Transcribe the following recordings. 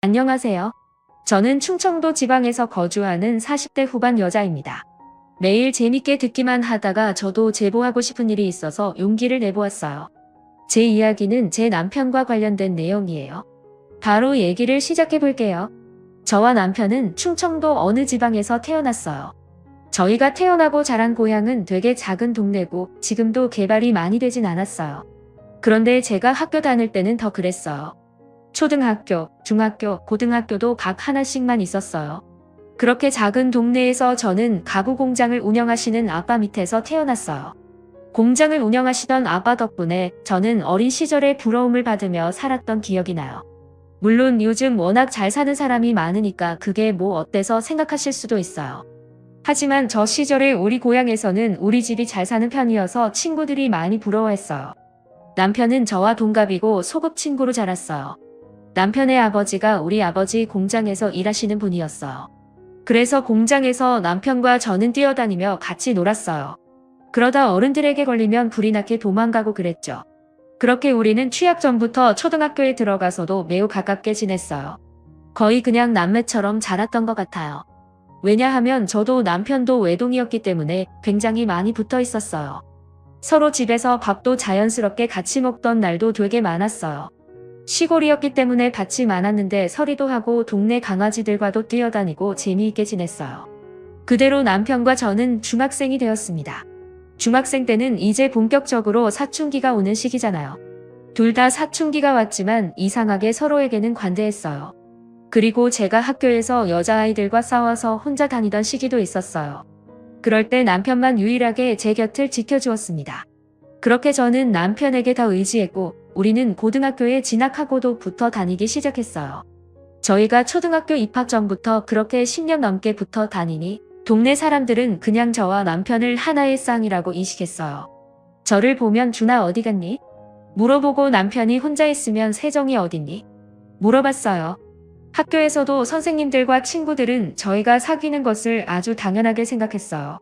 안녕하세요. 저는 충청도 지방에서 거주하는 40대 후반 여자입니다. 매일 재밌게 듣기만 하다가 저도 제보하고 싶은 일이 있어서 용기를 내보았어요. 제 이야기는 제 남편과 관련된 내용이에요. 바로 얘기를 시작해 볼게요. 저와 남편은 충청도 어느 지방에서 태어났어요. 저희가 태어나고 자란 고향은 되게 작은 동네고 지금도 개발이 많이 되진 않았어요. 그런데 제가 학교 다닐 때는 더 그랬어요. 초등학교, 중학교, 고등학교도 각 하나씩만 있었어요. 그렇게 작은 동네에서 저는 가구 공장을 운영하시는 아빠 밑에서 태어났어요. 공장을 운영하시던 아빠 덕분에 저는 어린 시절에 부러움을 받으며 살았던 기억이 나요. 물론 요즘 워낙 잘 사는 사람이 많으니까 그게 뭐 어때서 생각하실 수도 있어요. 하지만 저 시절에 우리 고향에서는 우리 집이 잘 사는 편이어서 친구들이 많이 부러워했어요. 남편은 저와 동갑이고 소꿉친구로 자랐어요. 남편의 아버지가 우리 아버지 공장에서 일하시는 분이었어요. 그래서 공장에서 남편과 저는 뛰어다니며 같이 놀았어요. 그러다 어른들에게 걸리면 불이 나게 도망가고 그랬죠. 그렇게 우리는 취학 전부터 초등학교에 들어가서도 매우 가깝게 지냈어요. 거의 그냥 남매처럼 자랐던 것 같아요. 왜냐하면 저도 남편도 외동이었기 때문에 굉장히 많이 붙어 있었어요. 서로 집에서 밥도 자연스럽게 같이 먹던 날도 되게 많았어요. 시골이었기 때문에 밭이 많았는데 서리도 하고 동네 강아지들과도 뛰어다니고 재미있게 지냈어요. 그대로 남편과 저는 중학생이 되었습니다. 중학생 때는 이제 본격적으로 사춘기가 오는 시기잖아요. 둘 다 사춘기가 왔지만 이상하게 서로에게는 관대했어요. 그리고 제가 학교에서 여자아이들과 싸워서 혼자 다니던 시기도 있었어요. 그럴 때 남편만 유일하게 제 곁을 지켜주었습니다. 그렇게 저는 남편에게 더 의지했고 우리는 고등학교에 진학하고도 붙어 다니기 시작했어요. 저희가 초등학교 입학 전부터 그렇게 10년 넘게 붙어 다니니 동네 사람들은 그냥 저와 남편을 하나의 쌍이라고 인식했어요. 저를 보면 준아 어디 갔니? 물어보고 남편이 혼자 있으면 세정이 어딨니? 물어봤어요. 학교에서도 선생님들과 친구들은 저희가 사귀는 것을 아주 당연하게 생각했어요.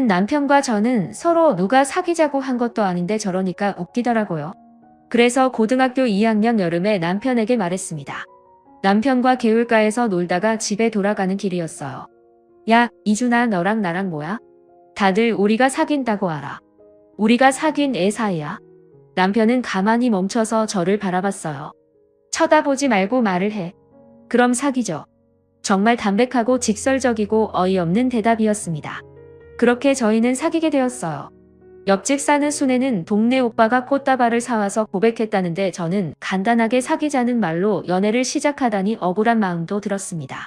남편과 저는 서로 누가 사귀자고 한 것도 아닌데 저러니까 웃기더라고요. 그래서 고등학교 2학년 여름에 남편에게 말했습니다. 남편과 개울가에서 놀다가 집에 돌아가는 길이었어요. 야, 이준아 너랑 나랑 뭐야? 다들 우리가 사귄다고 알아. 우리가 사귄 애 사이야. 남편은 가만히 멈춰서 저를 바라봤어요. 쳐다보지 말고 말을 해. 그럼 사귀죠. 정말 담백하고 직설적이고 어이없는 대답이었습니다. 그렇게 저희는 사귀게 되었어요. 옆집 사는 순애는 동네 오빠가 꽃다발을 사와서 고백했다는데 저는 간단하게 사귀자는 말로 연애를 시작하다니 억울한 마음도 들었습니다.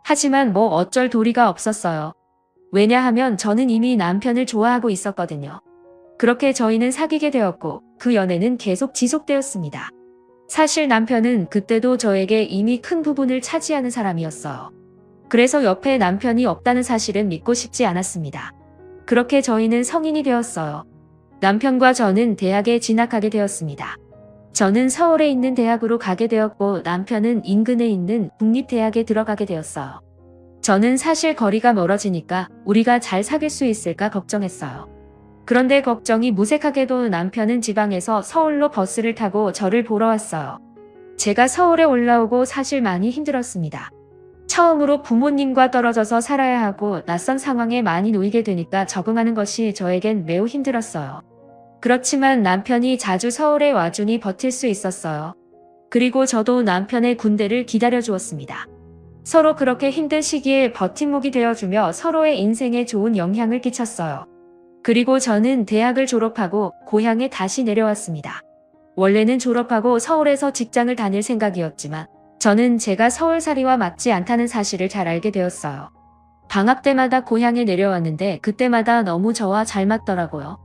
하지만 뭐 어쩔 도리가 없었어요. 왜냐하면 저는 이미 남편을 좋아하고 있었거든요. 그렇게 저희는 사귀게 되었고 그 연애는 계속 지속되었습니다. 사실 남편은 그때도 저에게 이미 큰 부분을 차지하는 사람이었어요. 그래서 옆에 남편이 없다는 사실은 믿고 싶지 않았습니다. 그렇게 저희는 성인이 되었어요. 남편과 저는 대학에 진학하게 되었습니다. 저는 서울에 있는 대학으로 가게 되었고 남편은 인근에 있는 국립대학에 들어가게 되었어요. 저는 사실 거리가 멀어지니까 우리가 잘 사귈 수 있을까 걱정했어요. 그런데 걱정이 무색하게도 남편은 지방에서 서울로 버스를 타고 저를 보러 왔어요. 제가 서울에 올라오고 사실 많이 힘들었습니다. 처음으로 부모님과 떨어져서 살아야 하고 낯선 상황에 많이 놓이게 되니까 적응하는 것이 저에겐 매우 힘들었어요. 그렇지만 남편이 자주 서울에 와주니 버틸 수 있었어요. 그리고 저도 남편의 군대를 기다려주었습니다. 서로 그렇게 힘든 시기에 버팀목이 되어주며 서로의 인생에 좋은 영향을 끼쳤어요. 그리고 저는 대학을 졸업하고 고향에 다시 내려왔습니다. 원래는 졸업하고 서울에서 직장을 다닐 생각이었지만 저는 제가 서울살이와 맞지 않다는 사실을 잘 알게 되었어요. 방학 때마다 고향에 내려왔는데 그때마다 너무 저와 잘 맞더라고요.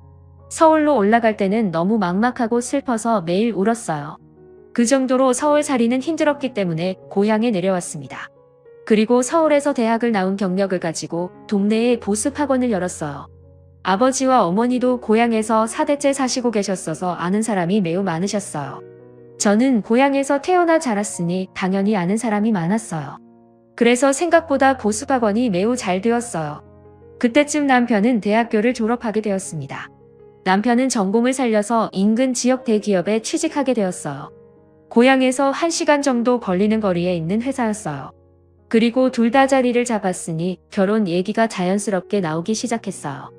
서울로 올라갈 때는 너무 막막하고 슬퍼서 매일 울었어요. 그 정도로 서울살이는 힘들었기 때문에 고향에 내려왔습니다. 그리고 서울에서 대학을 나온 경력을 가지고 동네에 보습학원을 열었어요. 아버지와 어머니도 고향에서 4대째 사시고 계셨어서 아는 사람이 매우 많으셨어요. 저는 고향에서 태어나 자랐으니 당연히 아는 사람이 많았어요. 그래서 생각보다 보습학원이 매우 잘 되었어요. 그때쯤 남편은 대학교를 졸업하게 되었습니다. 남편은 전공을 살려서 인근 지역 대기업에 취직하게 되었어요. 고향에서 1시간 정도 걸리는 거리에 있는 회사였어요. 그리고 둘 다 자리를 잡았으니 결혼 얘기가 자연스럽게 나오기 시작했어요.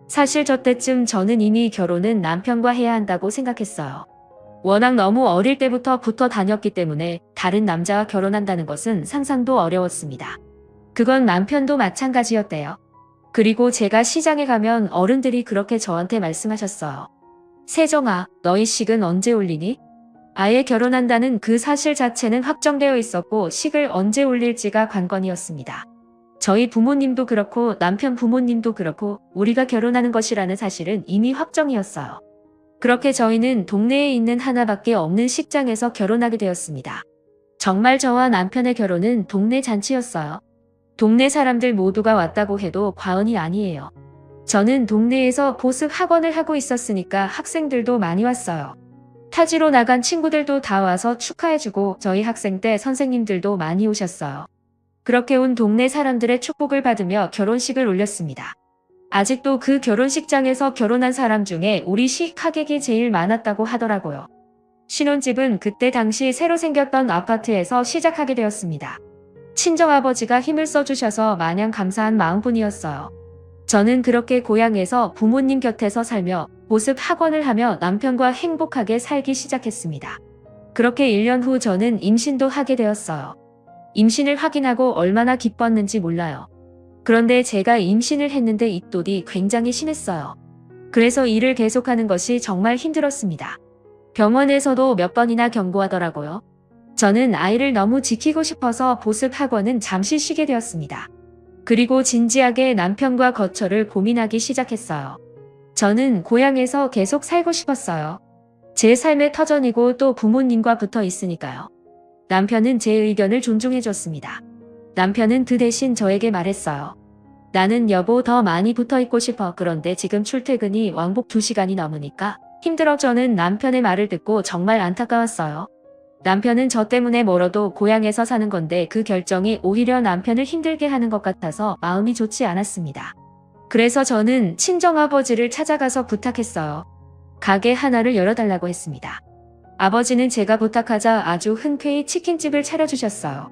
사실 저 때쯤 저는 이미 결혼은 남편과 해야 한다고 생각했어요. 워낙 너무 어릴 때부터 붙어 다녔기 때문에 다른 남자와 결혼한다는 것은 상상도 어려웠습니다. 그건 남편도 마찬가지였대요. 그리고 제가 시장에 가면 어른들이 그렇게 저한테 말씀하셨어요. 세정아, 너희 식은 언제 올리니? 아예 결혼한다는 그 사실 자체는 확정되어 있었고 식을 언제 올릴지가 관건이었습니다. 저희 부모님도 그렇고 남편 부모님도 그렇고 우리가 결혼하는 것이라는 사실은 이미 확정이었어요. 그렇게 저희는 동네에 있는 하나밖에 없는 식장에서 결혼하게 되었습니다. 정말 저와 남편의 결혼은 동네 잔치였어요. 동네 사람들 모두가 왔다고 해도 과언이 아니에요. 저는 동네에서 보습 학원을 하고 있었으니까 학생들도 많이 왔어요. 타지로 나간 친구들도 다 와서 축하해주고 저희 학생 때 선생님들도 많이 오셨어요. 그렇게 온 동네 사람들의 축복을 받으며 결혼식을 올렸습니다. 아직도 그 결혼식장에서 결혼한 사람 중에 우리 식 하객이 제일 많았다고 하더라고요. 신혼집은 그때 당시 새로 생겼던 아파트에서 시작하게 되었습니다. 친정아버지가 힘을 써주셔서 마냥 감사한 마음뿐이었어요. 저는 그렇게 고향에서 부모님 곁에서 살며 보습 학원을 하며 남편과 행복하게 살기 시작했습니다. 그렇게 1년 후 저는 임신도 하게 되었어요. 임신을 확인하고 얼마나 기뻤는지 몰라요. 그런데 제가 임신을 했는데 입덧이 굉장히 심했어요. 그래서 일을 계속하는 것이 정말 힘들었습니다. 병원에서도 몇 번이나 경고하더라고요. 저는 아이를 너무 지키고 싶어서 보습 학원은 잠시 쉬게 되었습니다. 그리고 진지하게 남편과 거처를 고민하기 시작했어요. 저는 고향에서 계속 살고 싶었어요. 제 삶의 터전이고 또 부모님과 붙어 있으니까요. 남편은 제 의견을 존중해줬습니다. 남편은 그 대신 저에게 말했어요. 나는 여보 더 많이 붙어 있고 싶어. 그런데 지금 출퇴근이 왕복 2시간이 넘으니까 힘들어. 저는 남편의 말을 듣고 정말 안타까웠어요. 남편은 저 때문에 멀어도 고향에서 사는 건데 그 결정이 오히려 남편을 힘들게 하는 것 같아서 마음이 좋지 않았습니다. 그래서 저는 친정아버지를 찾아가서 부탁했어요. 가게 하나를 열어달라고 했습니다. 아버지는 제가 부탁하자 아주 흔쾌히 치킨집을 차려주셨어요.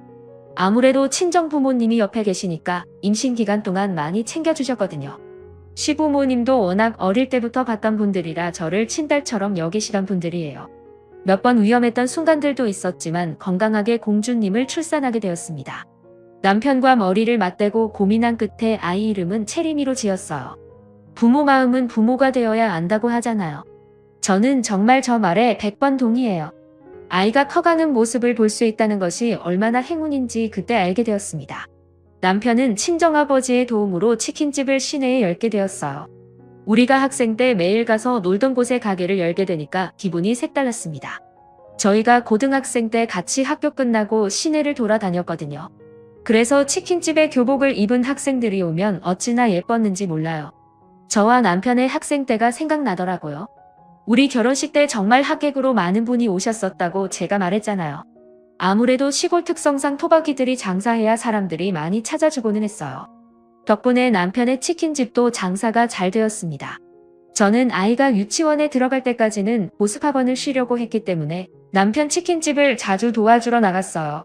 아무래도 친정부모님이 옆에 계시니까 임신 기간 동안 많이 챙겨주셨거든요. 시부모님도 워낙 어릴 때부터 봤던 분들이라 저를 친딸처럼 여기시던 분들이에요. 몇 번 위험했던 순간들도 있었지만 건강하게 공주님을 출산하게 되었습니다. 남편과 머리를 맞대고 고민한 끝에 아이 이름은 체리미로 지었어요. 부모 마음은 부모가 되어야 안다고 하잖아요. 저는 정말 저 말에 100번 동의해요. 아이가 커가는 모습을 볼 수 있다는 것이 얼마나 행운인지 그때 알게 되었습니다. 남편은 친정아버지의 도움으로 치킨집을 시내에 열게 되었어요. 우리가 학생 때 매일 가서 놀던 곳에 가게를 열게 되니까 기분이 색달랐습니다. 저희가 고등학생 때 같이 학교 끝나고 시내를 돌아다녔거든요. 그래서 치킨집에 교복을 입은 학생들이 오면 어찌나 예뻤는지 몰라요. 저와 남편의 학생 때가 생각나더라고요. 우리 결혼식 때 정말 하객으로 많은 분이 오셨었다고 제가 말했잖아요. 아무래도 시골 특성상 토박이들이 장사해야 사람들이 많이 찾아주고는 했어요. 덕분에 남편의 치킨집도 장사가 잘 되었습니다. 저는 아이가 유치원에 들어갈 때까지는 보습학원을 쉬려고 했기 때문에 남편 치킨집을 자주 도와주러 나갔어요.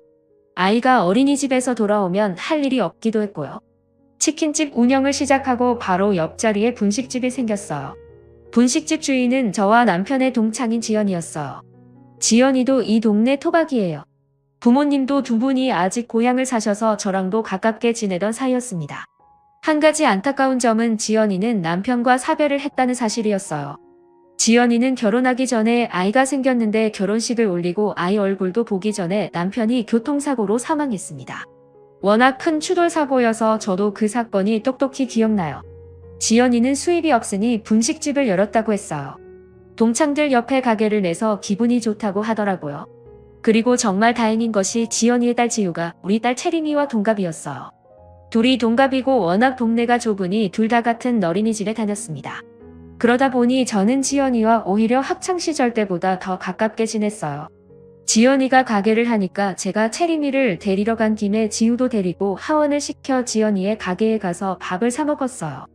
아이가 어린이집에서 돌아오면 할 일이 없기도 했고요. 치킨집 운영을 시작하고 바로 옆자리에 분식집이 생겼어요. 분식집 주인은 저와 남편의 동창인 지연이었어요. 지연이도 이 동네 토박이에요. 부모님도 두 분이 아직 고향을 사셔서 저랑도 가깝게 지내던 사이였습니다. 한 가지 안타까운 점은 지연이는 남편과 사별을 했다는 사실이었어요. 지연이는 결혼하기 전에 아이가 생겼는데 결혼식을 올리고 아이 얼굴도 보기 전에 남편이 교통사고로 사망했습니다. 워낙 큰 추돌사고여서 저도 그 사건이 똑똑히 기억나요. 지연이는 수입이 없으니 분식집을 열었다고 했어요. 동창들 옆에 가게를 내서 기분이 좋다고 하더라고요. 그리고 정말 다행인 것이 지연이의 딸 지우가 우리 딸 체림이와 동갑이었어요. 둘이 동갑이고 워낙 동네가 좁으니 둘 다 같은 어린이집에 다녔습니다. 그러다 보니 저는 지연이와 오히려 학창시절 때보다 더 가깝게 지냈어요. 지연이가 가게를 하니까 제가 체림이를 데리러 간 김에 지우도 데리고 하원을 시켜 지연이의 가게에 가서 밥을 사 먹었어요.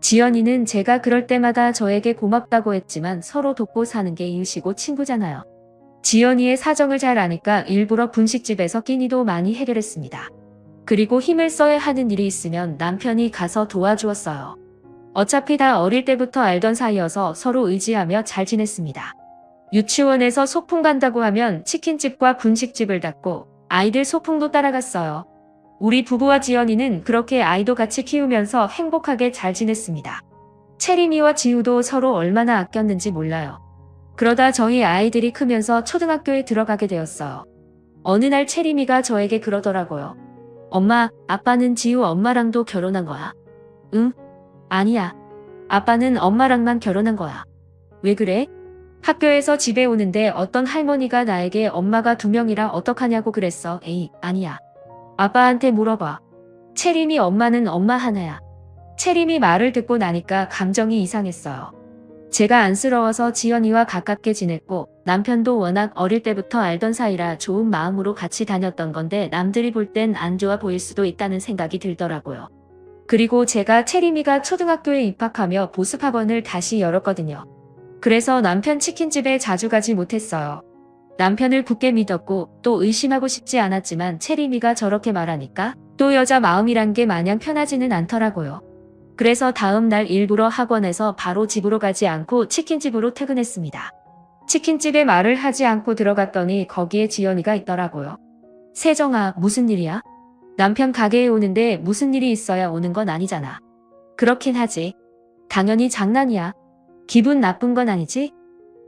지연이는 제가 그럴 때마다 저에게 고맙다고 했지만 서로 돕고 사는 게 이웃이고 친구잖아요. 지연이의 사정을 잘 아니까 일부러 분식집에서 끼니도 많이 해결했습니다. 그리고 힘을 써야 하는 일이 있으면 남편이 가서 도와주었어요. 어차피 다 어릴 때부터 알던 사이여서 서로 의지하며 잘 지냈습니다. 유치원에서 소풍 간다고 하면 치킨집과 분식집을 닫고 아이들 소풍도 따라갔어요. 우리 부부와 지연이는 그렇게 아이도 같이 키우면서 행복하게 잘 지냈습니다. 채림이와 지우도 서로 얼마나 아꼈는지 몰라요. 그러다 저희 아이들이 크면서 초등학교에 들어가게 되었어요. 어느 날 채림이가 저에게 그러더라고요. 엄마, 아빠는 지우 엄마랑도 결혼한 거야? 응? 아니야. 아빠는 엄마랑만 결혼한 거야. 왜 그래? 학교에서 집에 오는데 어떤 할머니가 나에게 엄마가 2명이라 어떡하냐고 그랬어. 에이, 아니야. 아빠한테 물어봐. 채림이 엄마는 엄마 하나야. 채림이 말을 듣고 나니까 감정이 이상했어요. 제가 안쓰러워서 지연이와 가깝게 지냈고 남편도 워낙 어릴 때부터 알던 사이라 좋은 마음으로 같이 다녔던 건데 남들이 볼 땐 안 좋아 보일 수도 있다는 생각이 들더라고요. 그리고 제가 채림이가 초등학교에 입학하며 보습학원을 다시 열었거든요. 그래서 남편 치킨집에 자주 가지 못했어요. 남편을 굳게 믿었고 또 의심하고 싶지 않았지만 채림이가 저렇게 말하니까 또 여자 마음이란 게 마냥 편하지는 않더라고요. 그래서 다음 날 일부러 학원에서 바로 집으로 가지 않고 치킨집으로 퇴근했습니다. 치킨집에 말을 하지 않고 들어갔더니 거기에 지연이가 있더라고요. 세정아, 무슨 일이야? 남편 가게에 오는데 무슨 일이 있어야 오는 건 아니잖아. 그렇긴 하지. 당연히 장난이야. 기분 나쁜 건 아니지?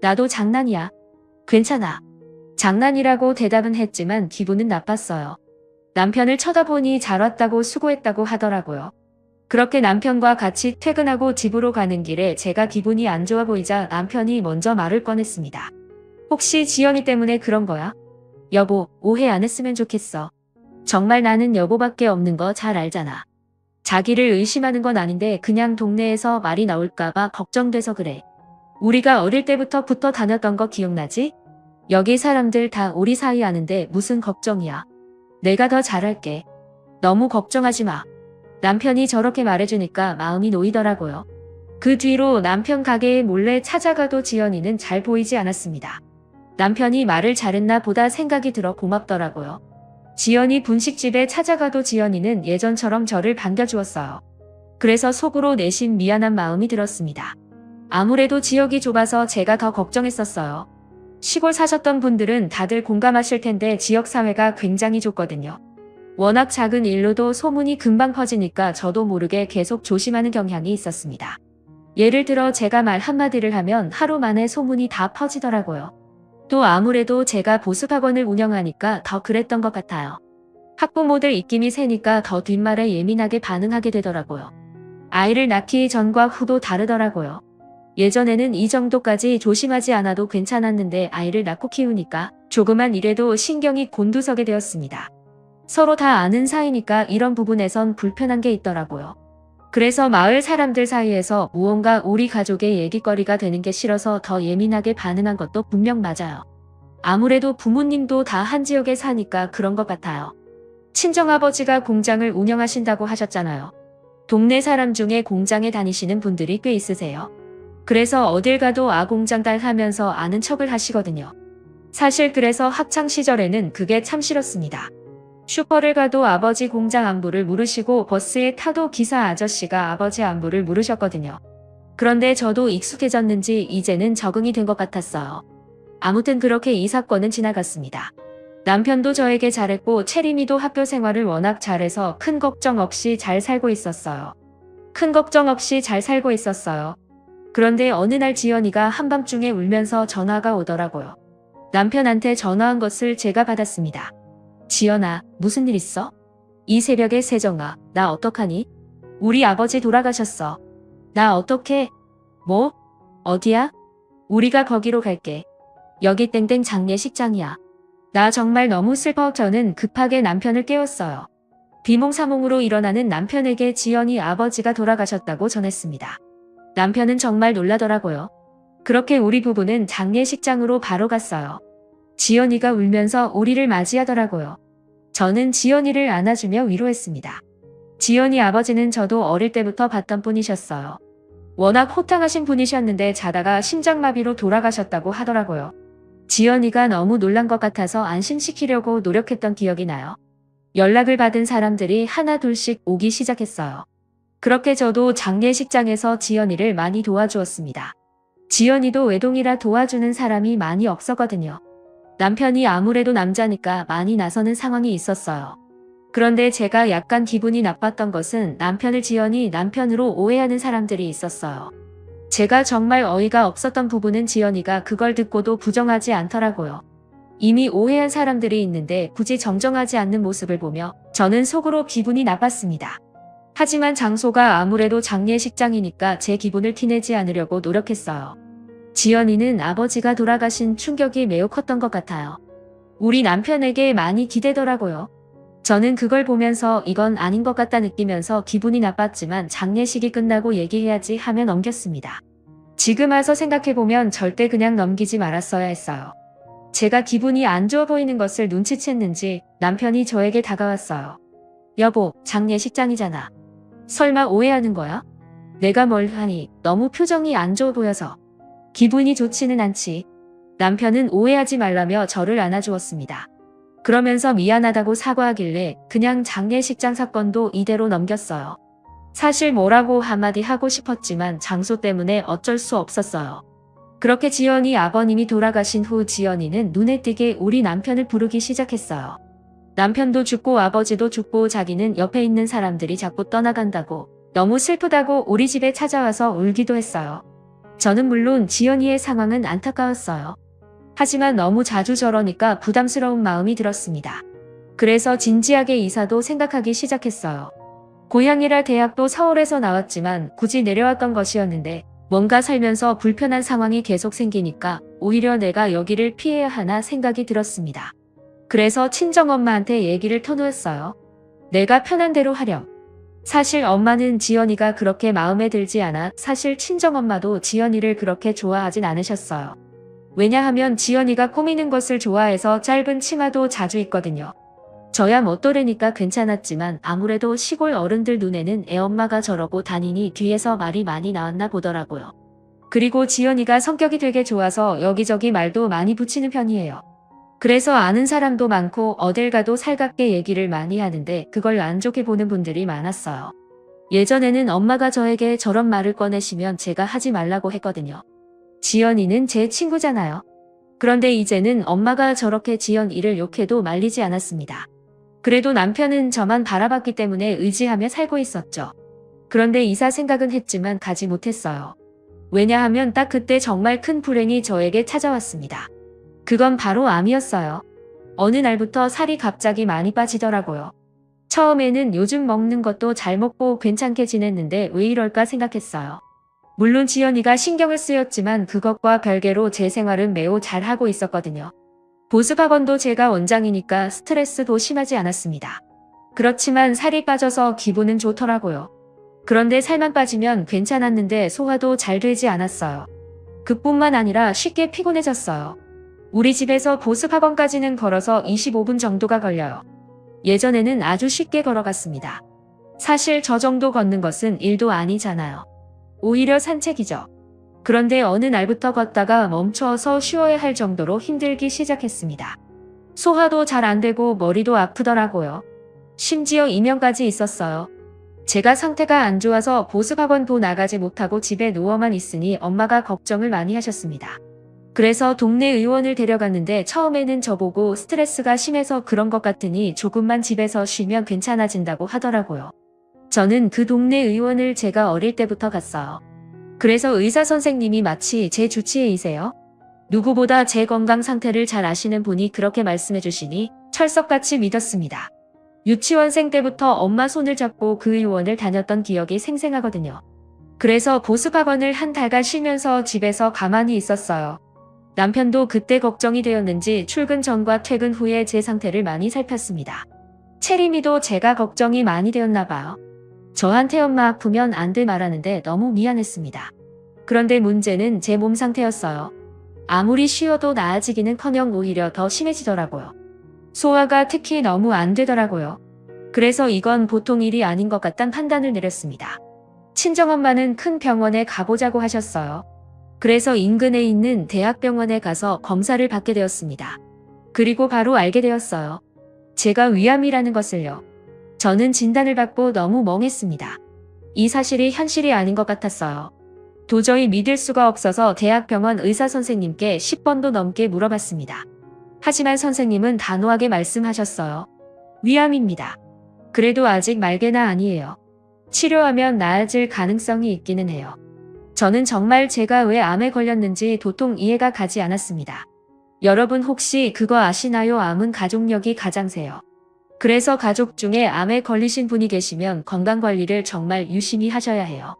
나도 장난이야. 괜찮아. 장난이라고 대답은 했지만 기분은 나빴어요. 남편을 쳐다보니 잘 왔다고 수고했다고 하더라고요. 그렇게 남편과 같이 퇴근하고 집으로 가는 길에 제가 기분이 안 좋아 보이자 남편이 먼저 말을 꺼냈습니다. 혹시 지연이 때문에 그런 거야? 여보, 오해 안 했으면 좋겠어. 정말 나는 여보밖에 없는 거 잘 알잖아. 자기를 의심하는 건 아닌데 그냥 동네에서 말이 나올까봐 걱정돼서 그래. 우리가 어릴 때부터 붙어 다녔던 거 기억나지? 여기 사람들 다 우리 사이 아는데 무슨 걱정이야. 내가 더 잘할게. 너무 걱정하지 마. 남편이 저렇게 말해주니까 마음이 놓이더라고요. 그 뒤로 남편 가게에 몰래 찾아가도 지연이는 잘 보이지 않았습니다. 남편이 말을 잘했나 보다 생각이 들어 고맙더라고요. 지연이 분식집에 찾아가도 지연이는 예전처럼 저를 반겨주었어요. 그래서 속으로 내심 미안한 마음이 들었습니다. 아무래도 지역이 좁아서 제가 더 걱정했었어요. 시골 사셨던 분들은 다들 공감하실 텐데 지역사회가 굉장히 좁거든요. 워낙 작은 일로도 소문이 금방 퍼지니까 저도 모르게 계속 조심하는 경향이 있었습니다. 예를 들어 제가 말 한마디를 하면 하루 만에 소문이 다 퍼지더라고요. 또 아무래도 제가 보습학원을 운영하니까 더 그랬던 것 같아요. 학부모들 입김이 세니까 더 뒷말에 예민하게 반응하게 되더라고요. 아이를 낳기 전과 후도 다르더라고요. 예전에는 이 정도까지 조심하지 않아도 괜찮았는데 아이를 낳고 키우니까 조그만 일에도 신경이 곤두서게 되었습니다. 서로 다 아는 사이니까 이런 부분에선 불편한 게 있더라고요. 그래서 마을 사람들 사이에서 무언가 우리 가족의 얘기거리가 되는 게 싫어서 더 예민하게 반응한 것도 분명 맞아요. 아무래도 부모님도 다 한 지역에 사니까 그런 것 같아요. 친정아버지가 공장을 운영하신다고 하셨잖아요. 동네 사람 중에 공장에 다니시는 분들이 꽤 있으세요. 그래서 어딜 가도 공장 하면서 아는 척을 하시거든요. 사실 그래서 학창시절에는 그게 참 싫었습니다. 슈퍼를 가도 아버지 공장 안부를 물으시고 버스에 타도 기사 아저씨가 아버지 안부를 물으셨거든요. 그런데 저도 익숙해졌는지 이제는 적응이 된 것 같았어요. 아무튼 그렇게 이 사건은 지나갔습니다. 남편도 저에게 잘했고 채림이도 학교 생활을 워낙 잘해서 큰 걱정 없이 잘 살고 있었어요. 그런데 어느 날 지연이가 한밤중에 울면서 전화가 오더라고요. 남편한테 전화한 것을 제가 받았습니다. 지연아, 무슨 일 있어? 이 새벽에 세정아, 나 어떡하니? 우리 아버지 돌아가셨어. 나 어떡해? 뭐? 어디야? 우리가 거기로 갈게. 여기 땡땡 장례식장이야. 나 정말 너무 슬퍼. 저는 급하게 남편을 깨웠어요. 비몽사몽으로 일어나는 남편에게 지연이 아버지가 돌아가셨다고 전했습니다. 남편은 정말 놀라더라고요. 그렇게 우리 부부는 장례식장으로 바로 갔어요. 지연이가 울면서 우리를 맞이하더라고요. 저는 지연이를 안아주며 위로했습니다. 지연이 아버지는 저도 어릴 때부터 봤던 분이셨어요. 워낙 호탕하신 분이셨는데 자다가 심장마비로 돌아가셨다고 하더라고요. 지연이가 너무 놀란 것 같아서 안심시키려고 노력했던 기억이 나요. 연락을 받은 사람들이 하나 둘씩 오기 시작했어요. 그렇게 저도 장례식장에서 지연이를 많이 도와주었습니다. 지연이도 외동이라 도와주는 사람이 많이 없었거든요. 남편이 아무래도 남자니까 많이 나서는 상황이 있었어요. 그런데 제가 약간 기분이 나빴던 것은 남편을 지연이 남편으로 오해하는 사람들이 있었어요. 제가 정말 어이가 없었던 부분은 지연이가 그걸 듣고도 부정하지 않더라고요. 이미 오해한 사람들이 있는데 굳이 정정하지 않는 모습을 보며 저는 속으로 기분이 나빴습니다. 하지만 장소가 아무래도 장례식장이니까 제 기분을 티내지 않으려고 노력했어요. 지연이는 아버지가 돌아가신 충격이 매우 컸던 것 같아요. 우리 남편에게 많이 기대더라고요. 저는 그걸 보면서 이건 아닌 것 같다 느끼면서 기분이 나빴지만 장례식이 끝나고 얘기해야지 하며 넘겼습니다. 지금 와서 생각해보면 절대 그냥 넘기지 말았어야 했어요. 제가 기분이 안 좋아 보이는 것을 눈치챘는지 남편이 저에게 다가왔어요. 여보, 장례식장이잖아. 설마 오해하는 거야? 내가 뭘 하니 너무 표정이 안 좋아 보여서. 기분이 좋지는 않지. 남편은 오해하지 말라며 저를 안아주었습니다. 그러면서 미안하다고 사과하길래 그냥 장례식장 사건도 이대로 넘겼어요. 사실 뭐라고 한마디 하고 싶었지만 장소 때문에 어쩔 수 없었어요. 그렇게 지연이 아버님이 돌아가신 후 지연이는 눈에 띄게 우리 남편을 부르기 시작했어요. 남편도 죽고 아버지도 죽고 자기는 옆에 있는 사람들이 자꾸 떠나간다고 너무 슬프다고 우리 집에 찾아와서 울기도 했어요. 저는 물론 지연이의 상황은 안타까웠어요. 하지만 너무 자주 저러니까 부담스러운 마음이 들었습니다. 그래서 진지하게 이사도 생각하기 시작했어요. 고향이라 대학도 서울에서 나왔지만 굳이 내려왔던 것이었는데 뭔가 살면서 불편한 상황이 계속 생기니까 오히려 내가 여기를 피해야 하나 생각이 들었습니다. 그래서 친정엄마한테 얘기를 터놓았어요. 내가 편한 대로 하렴. 사실 엄마는 지연이가 그렇게 마음에 들지 않아 사실 친정엄마도 지연이를 그렇게 좋아하진 않으셨어요. 왜냐하면 지연이가 꾸미는 것을 좋아해서 짧은 치마도 자주 입거든요. 저야 멋도래니까 괜찮았지만 아무래도 시골 어른들 눈에는 애엄마가 저러고 다니니 뒤에서 말이 많이 나왔나 보더라고요. 그리고 지연이가 성격이 되게 좋아서 여기저기 말도 많이 붙이는 편이에요. 그래서 아는 사람도 많고 어딜 가도 살갑게 얘기를 많이 하는데 그걸 안 좋게 보는 분들이 많았어요. 예전에는 엄마가 저에게 저런 말을 꺼내시면 제가 하지 말라고 했거든요. 지연이는 제 친구잖아요. 그런데 이제는 엄마가 저렇게 지연이를 욕해도 말리지 않았습니다. 그래도 남편은 저만 바라봤기 때문에 의지하며 살고 있었죠. 그런데 이사 생각은 했지만 가지 못했어요. 왜냐하면 딱 그때 정말 큰 불행이 저에게 찾아왔습니다. 그건 바로 암이었어요. 어느 날부터 살이 갑자기 많이 빠지더라고요. 처음에는 요즘 먹는 것도 잘 먹고 괜찮게 지냈는데 왜 이럴까 생각했어요. 물론 지연이가 신경을 쓰였지만 그것과 별개로 제 생활은 매우 잘하고 있었거든요. 보습학원도 제가 원장이니까 스트레스도 심하지 않았습니다. 그렇지만 살이 빠져서 기분은 좋더라고요. 그런데 살만 빠지면 괜찮았는데 소화도 잘 되지 않았어요. 그뿐만 아니라 쉽게 피곤해졌어요. 우리 집에서 보습학원까지는 걸어서 25분 정도가 걸려요. 예전에는 아주 쉽게 걸어갔습니다. 사실 저 정도 걷는 것은 일도 아니잖아요. 오히려 산책이죠. 그런데 어느 날부터 걷다가 멈춰서 쉬어야 할 정도로 힘들기 시작했습니다. 소화도 잘 안 되고 머리도 아프더라고요. 심지어 이명까지 있었어요. 제가 상태가 안 좋아서 보습학원도 나가지 못하고 집에 누워만 있으니 엄마가 걱정을 많이 하셨습니다. 그래서 동네 의원을 데려갔는데 처음에는 저보고 스트레스가 심해서 그런 것 같으니 조금만 집에서 쉬면 괜찮아진다고 하더라고요. 저는 그 동네 의원을 제가 어릴 때부터 갔어요. 그래서 의사 선생님이 마치 제 주치의이세요. 누구보다 제 건강 상태를 잘 아시는 분이 그렇게 말씀해 주시니 철석같이 믿었습니다. 유치원생 때부터 엄마 손을 잡고 그 의원을 다녔던 기억이 생생하거든요. 그래서 보습학원을 한 달간 쉬면서 집에서 가만히 있었어요. 남편도 그때 걱정이 되었는지 출근 전과 퇴근 후에 제 상태를 많이 살폈습니다. 채림이도 제가 걱정이 많이 되었나 봐요. 저한테 엄마 아프면 안 돼 말하는데 너무 미안했습니다. 그런데 문제는 제 몸 상태였어요. 아무리 쉬어도 나아지기는커녕 오히려 더 심해지더라고요. 소화가 특히 너무 안 되더라고요. 그래서 이건 보통 일이 아닌 것 같단 판단을 내렸습니다. 친정엄마는 큰 병원에 가보자고 하셨어요. 그래서 인근에 있는 대학병원에 가서 검사를 받게 되었습니다. 그리고 바로 알게 되었어요. 제가 위암이라는 것을요. 저는 진단을 받고 너무 멍했습니다. 이 사실이 현실이 아닌 것 같았어요. 도저히 믿을 수가 없어서 대학병원 의사 선생님께 10번도 넘게 물어봤습니다. 하지만 선생님은 단호하게 말씀하셨어요. 위암입니다. 그래도 아직 말개나 아니에요. 치료하면 나아질 가능성이 있기는 해요. 저는 정말 제가 왜 암에 걸렸는지 도통 이해가 가지 않았습니다. 여러분 혹시 그거 아시나요? 암은 가족력이 가장 세요. 그래서 가족 중에 암에 걸리신 분이 계시면 건강관리를 정말 유심히 하셔야 해요.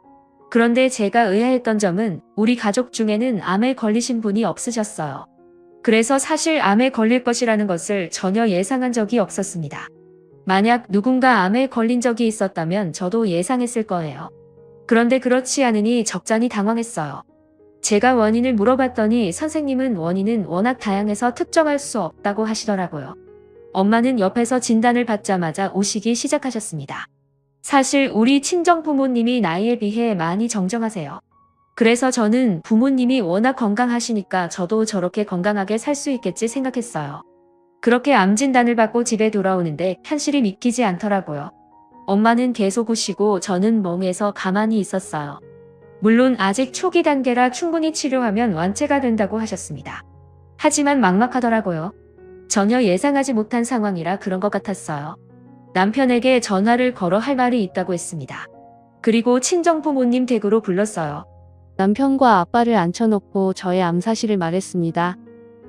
그런데 제가 의아했던 점은 우리 가족 중에는 암에 걸리신 분이 없으셨어요. 그래서 사실 암에 걸릴 것이라는 것을 전혀 예상한 적이 없었습니다. 만약 누군가 암에 걸린 적이 있었다면 저도 예상했을 거예요. 그런데 그렇지 않으니 적잖이 당황했어요. 제가 원인을 물어봤더니 선생님은 원인은 워낙 다양해서 특정할 수 없다고 하시더라고요. 엄마는 옆에서 진단을 받자마자 우시기 시작하셨습니다. 사실 우리 친정 부모님이 나이에 비해 많이 정정하세요. 그래서 저는 부모님이 워낙 건강하시니까 저도 저렇게 건강하게 살 수 있겠지 생각했어요. 그렇게 암 진단을 받고 집에 돌아오는데 현실이 믿기지 않더라고요. 엄마는 계속 우시고 저는 멍해서 가만히 있었어요. 물론 아직 초기 단계라 충분히 치료하면 완치가 된다고 하셨습니다. 하지만 막막하더라고요. 전혀 예상하지 못한 상황이라 그런 것 같았어요. 남편에게 전화를 걸어 할 말이 있다고 했습니다. 그리고 친정 부모님 댁으로 불렀어요. 남편과 아빠를 앉혀놓고 저의 암 사실을 말했습니다.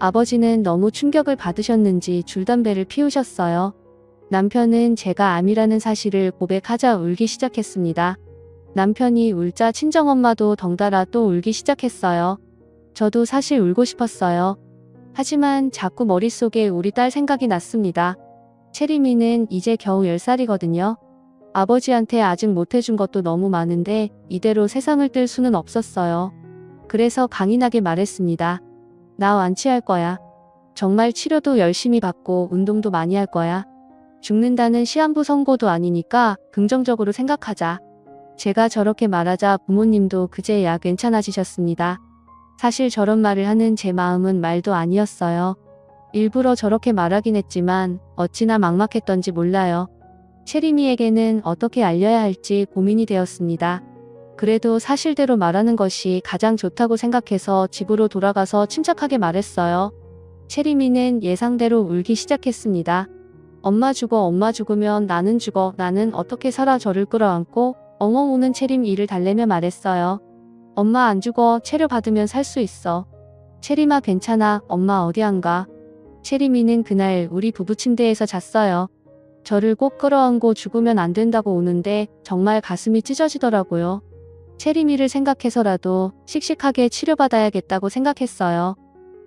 아버지는 너무 충격을 받으셨는지 줄담배를 피우셨어요. 남편은 제가 암이라는 사실을 고백하자 울기 시작했습니다. 남편이 울자 친정엄마도 덩달아 또 울기 시작했어요. 저도 사실 울고 싶었어요. 하지만 자꾸 머릿속에 우리 딸 생각이 났습니다. 채림이는 이제 겨우 10살이거든요. 아버지한테 아직 못해준 것도 너무 많은데 이대로 세상을 뜰 수는 없었어요. 그래서 강인하게 말했습니다. 나 완치할 거야. 정말 치료도 열심히 받고 운동도 많이 할 거야. 죽는다는 시한부 선고도 아니니까 긍정적으로 생각하자. 제가 저렇게 말하자 부모님도 그제야 괜찮아지셨습니다. 사실 저런 말을 하는 제 마음은 말도 아니었어요. 일부러 저렇게 말하긴 했지만 어찌나 막막했던지 몰라요. 채림이에게는 어떻게 알려야 할지 고민이 되었습니다. 그래도 사실대로 말하는 것이 가장 좋다고 생각해서 집으로 돌아가서 침착하게 말했어요. 채림이는 예상대로 울기 시작했습니다. 엄마 죽어, 엄마 죽으면 나는 죽어, 나는 어떻게 살아. 저를 끌어안고 엉엉 우는 채림이를 달래며 말했어요. 엄마 안 죽어. 치료받으면 살 수 있어. 채림아 괜찮아. 엄마 어디 안 가. 채림이는 그날 우리 부부 침대에서 잤어요. 저를 꼭 끌어안고 죽으면 안 된다고 우는데 정말 가슴이 찢어지더라고요. 채림이를 생각해서라도 씩씩하게 치료받아야겠다고 생각했어요.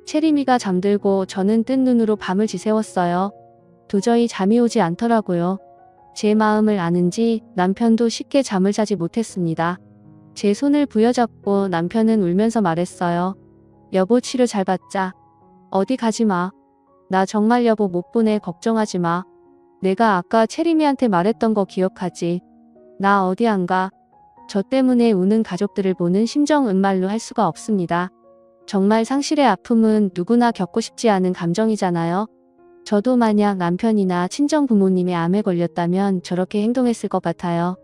채림이가 잠들고 저는 뜬 눈으로 밤을 지새웠어요. 도저히 잠이 오지 않더라고요. 제 마음을 아는지 남편도 쉽게 잠을 자지 못했습니다. 제 손을 부여잡고 남편은 울면서 말했어요. 여보 치료 잘 받자. 어디 가지 마. 나 정말 여보 못 보내. 걱정하지 마. 내가 아까 채림이한테 말했던 거 기억하지? 나 어디 안 가. 저 때문에 우는 가족들을 보는 심정은 말로 할 수가 없습니다. 정말 상실의 아픔은 누구나 겪고 싶지 않은 감정이잖아요. 저도 만약 남편이나 친정 부모님의 암에 걸렸다면 저렇게 행동했을 것 같아요.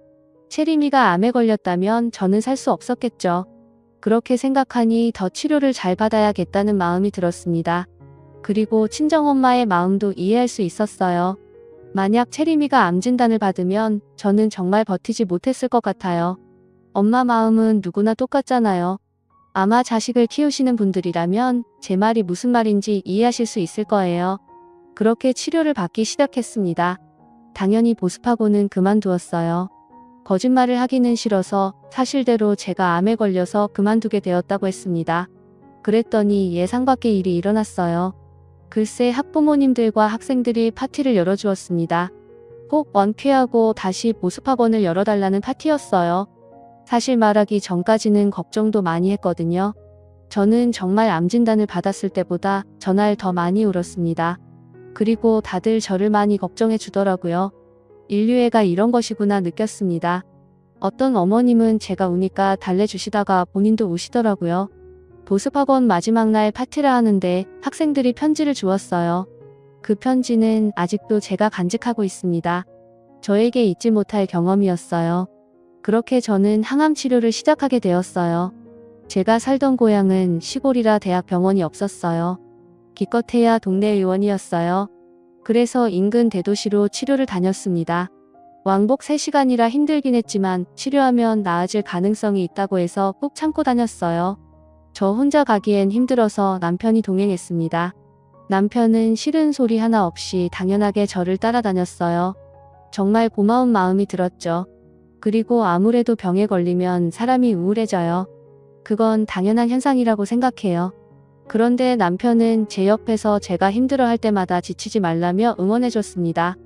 채림이가 암에 걸렸다면 저는 살 수 없었겠죠. 그렇게 생각하니 더 치료를 잘 받아야겠다는 마음이 들었습니다. 그리고 친정엄마의 마음도 이해할 수 있었어요. 만약 채림이가 암 진단을 받으면 저는 정말 버티지 못했을 것 같아요. 엄마 마음은 누구나 똑같잖아요. 아마 자식을 키우시는 분들이라면 제 말이 무슨 말인지 이해하실 수 있을 거예요. 그렇게 치료를 받기 시작했습니다. 당연히 보습하고는 그만두었어요. 거짓말을 하기는 싫어서 사실대로 제가 암에 걸려서 그만두게 되었다고 했습니다. 그랬더니 예상 밖의 일이 일어났어요. 글쎄 학부모님들과 학생들이 파티를 열어주었습니다. 꼭 원쾌하고 다시 보습학원을 열어달라는 파티였어요. 사실 말하기 전까지는 걱정도 많이 했거든요. 저는 정말 암 진단을 받았을 때보다 전날 더 많이 울었습니다. 그리고 다들 저를 많이 걱정해 주더라고요. 인류애가 이런 것이구나 느꼈습니다. 어떤 어머님은 제가 우니까 달래주시다가 본인도 우시더라고요. 보습학원 마지막 날 파티를 하는데 학생들이 편지를 주었어요. 그 편지는 아직도 제가 간직하고 있습니다. 저에게 잊지 못할 경험이었어요. 그렇게 저는 항암 치료를 시작하게 되었어요. 제가 살던 고향은 시골이라 대학병원이 없었어요. 기껏해야 동네 의원이었어요. 그래서 인근 대도시로 치료를 다녔습니다. 왕복 3시간이라 힘들긴 했지만 치료하면 나아질 가능성이 있다고 해서 꾹 참고 다녔어요. 저 혼자 가기엔 힘들어서 남편이 동행했습니다. 남편은 싫은 소리 하나 없이 당연하게 저를 따라다녔어요. 정말 고마운 마음이 들었죠. 그리고 아무래도 병에 걸리면 사람이 우울해져요. 그건 당연한 현상이라고 생각해요. 그런데 남편은 제 옆에서 제가 힘들어할 때마다 지치지 말라며 응원해줬습니다.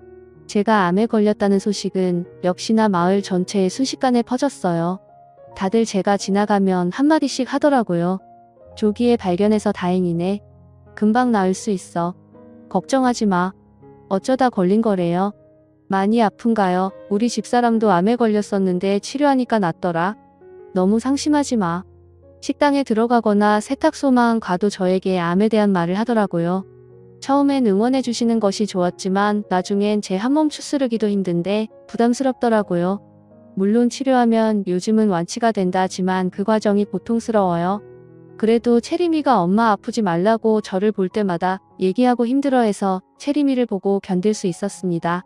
제가 암에 걸렸다는 소식은 역시나 마을 전체에 순식간에 퍼졌어요. 다들 제가 지나가면 한마디씩 하더라고요. 조기에 발견해서 다행이네. 금방 나을 수 있어. 걱정하지 마. 어쩌다 걸린 거래요. 많이 아픈가요? 우리 집사람도 암에 걸렸었는데 치료하니까 낫더라. 너무 상심하지 마. 식당에 들어가거나 세탁소만 가도 저에게 암에 대한 말을 하더라고요. 처음엔 응원해 주시는 것이 좋았지만 나중엔 제 한몸 추스르기도 힘든데 부담스럽더라고요. 물론 치료하면 요즘은 완치가 된다지만 그 과정이 고통스러워요. 그래도 채림이가 엄마 아프지 말라고 저를 볼 때마다 얘기하고 힘들어해서 채림이를 보고 견딜 수 있었습니다.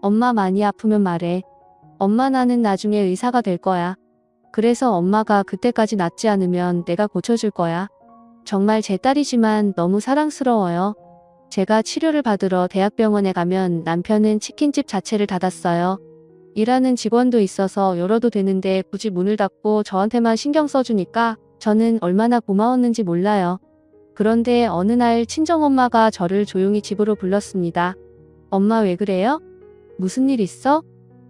엄마 많이 아프면 말해. 엄마 나는 나중에 의사가 될 거야. 그래서 엄마가 그때까지 낫지 않으면 내가 고쳐줄 거야. 정말 제 딸이지만 너무 사랑스러워요. 제가 치료를 받으러 대학병원에 가면 남편은 치킨집 자체를 닫았어요. 일하는 직원도 있어서 열어도 되는데 굳이 문을 닫고 저한테만 신경 써주니까 저는 얼마나 고마웠는지 몰라요. 그런데 어느 날 친정엄마가 저를 조용히 집으로 불렀습니다. 엄마 왜 그래요? 무슨 일 있어?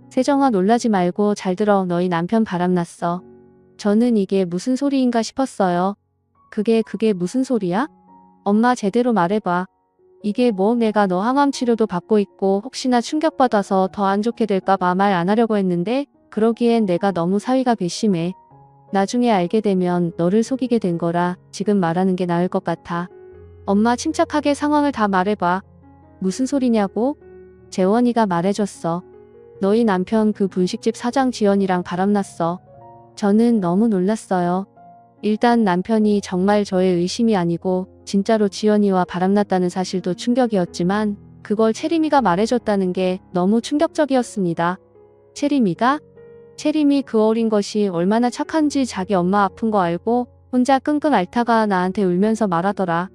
세정아 놀라지 말고 잘 들어. 너희 남편 바람났어. 저는 이게 무슨 소리인가 싶었어요. 그게 무슨 소리야? 엄마 제대로 말해봐. 이게 뭐 내가 너 항암 치료도 받고 있고 혹시나 충격받아서 더 안 좋게 될까봐 말 안 하려고 했는데 그러기엔 내가 너무 사위가 괘씸해. 나중에 알게 되면 너를 속이게 된 거라 지금 말하는 게 나을 것 같아. 엄마 침착하게 상황을 다 말해봐. 무슨 소리냐고? 재원이가 말해줬어. 너희 남편 그 분식집 사장 지연이랑 바람났어. 저는 너무 놀랐어요. 일단 남편이 정말 저의 의심이 아니고 진짜로 지연이와 바람났다는 사실도 충격이었지만 그걸 채림이가 말해줬다는 게 너무 충격적이었습니다. 채림이가? 채림이 그 어린 것이 얼마나 착한지 자기 엄마 아픈 거 알고 혼자 끙끙 앓다가 나한테 울면서 말하더라.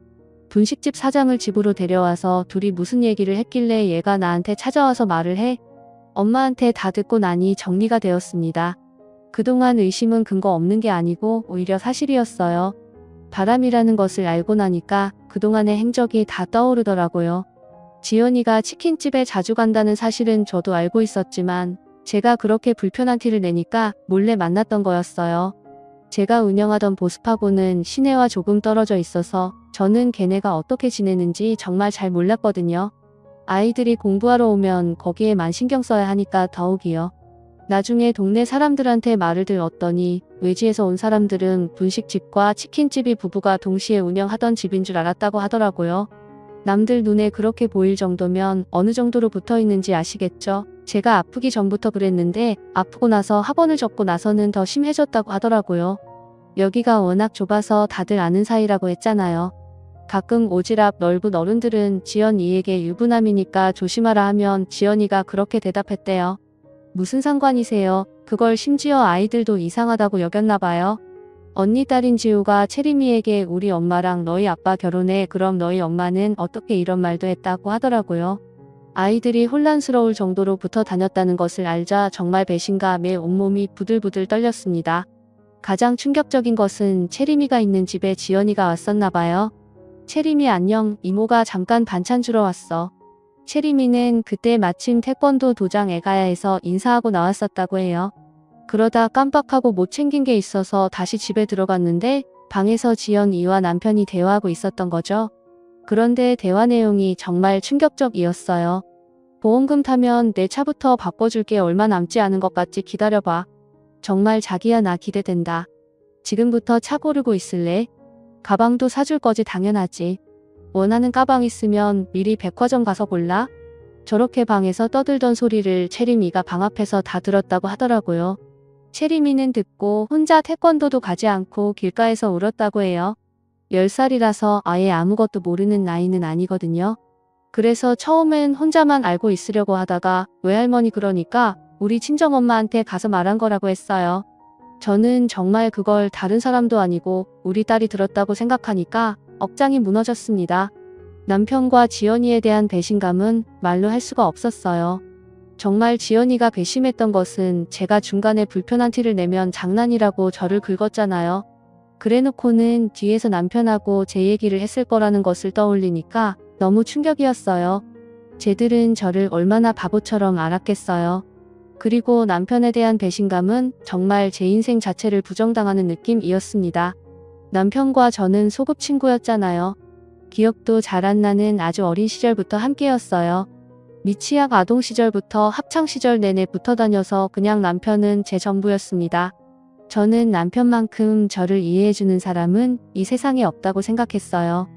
분식집 사장을 집으로 데려와서 둘이 무슨 얘기를 했길래 얘가 나한테 찾아와서 말을 해? 엄마한테 다 듣고 나니 정리가 되었습니다. 그동안 의심은 근거 없는 게 아니고 오히려 사실이었어요. 바람이라는 것을 알고 나니까 그동안의 행적이 다 떠오르더라고요. 지연이가 치킨집에 자주 간다는 사실은 저도 알고 있었지만 제가 그렇게 불편한 티를 내니까 몰래 만났던 거였어요. 제가 운영하던 보습학원은 시내와 조금 떨어져 있어서 저는 걔네가 어떻게 지내는지 정말 잘 몰랐거든요. 아이들이 공부하러 오면 거기에만 신경 써야 하니까 더욱이요. 나중에 동네 사람들한테 말을 들었더니 외지에서 온 사람들은 분식집과 치킨집이 부부가 동시에 운영하던 집인 줄 알았다고 하더라고요. 남들 눈에 그렇게 보일 정도면 어느 정도로 붙어 있는지 아시겠죠? 제가 아프기 전부터 그랬는데 아프고 나서 학원을 접고 나서는 더 심해졌다고 하더라고요. 여기가 워낙 좁아서 다들 아는 사이라고 했잖아요. 가끔 오지랖 넓은 어른들은 지연이에게 유부남이니까 조심하라 하면 지연이가 그렇게 대답했대요. 무슨 상관이세요? 그걸 심지어 아이들도 이상하다고 여겼나 봐요. 언니 딸인 지우가 채림이에게 우리 엄마랑 너희 아빠 결혼해. 그럼 너희 엄마는 어떻게 이런 말도 했다고 하더라고요. 아이들이 혼란스러울 정도로 붙어 다녔다는 것을 알자 정말 배신감에 온몸이 부들부들 떨렸습니다. 가장 충격적인 것은 채림이가 있는 집에 지연이가 왔었나 봐요. 채림이 안녕, 이모가 잠깐 반찬 주러 왔어. 채림이는 그때 마침 태권도 도장 애가야에서 인사하고 나왔었다고 해요. 그러다 깜빡하고 못 챙긴 게 있어서 다시 집에 들어갔는데 방에서 지연이와 남편이 대화하고 있었던 거죠. 그런데 대화 내용이 정말 충격적이었어요. 보험금 타면 내 차부터 바꿔줄게. 얼마 남지 않은 것 같지? 기다려봐. 정말 자기야 나 기대된다. 지금부터 차 고르고 있을래? 가방도 사줄 거지 당연하지. 원하는 가방 있으면 미리 백화점 가서 골라. 저렇게 방에서 떠들던 소리를 채림이가 방 앞에서 다 들었다고 하더라고요. 채림이는 듣고 혼자 태권도도 가지 않고 길가에서 울었다고 해요. 10살이라서 아예 아무것도 모르는 나이는 아니거든요. 그래서 처음엔 혼자만 알고 있으려고 하다가 외할머니 그러니까 우리 친정엄마한테 가서 말한 거라고 했어요. 저는 정말 그걸 다른 사람도 아니고 우리 딸이 들었다고 생각하니까 억장이 무너졌습니다. 남편과 지연이에 대한 배신감은 말로 할 수가 없었어요. 정말 지연이가 괘씸했던 것은 제가 중간에 불편한 티를 내면 장난이라고 저를 긁었잖아요. 그래놓고는 뒤에서 남편하고 제 얘기를 했을 거라는 것을 떠올리니까 너무 충격이었어요. 쟤들은 저를 얼마나 바보처럼 알았겠어요. 그리고 남편에 대한 배신감은 정말 제 인생 자체를 부정당하는 느낌이었습니다. 남편과 저는 소꿉 친구였잖아요. 기억도 잘 안 나는 아주 어린 시절부터 함께였어요. 미취학 아동 시절부터 학창 시절 내내 붙어 다녀서 그냥 남편은 제 전부였습니다. 저는 남편만큼 저를 이해해주는 사람은 이 세상에 없다고 생각했어요.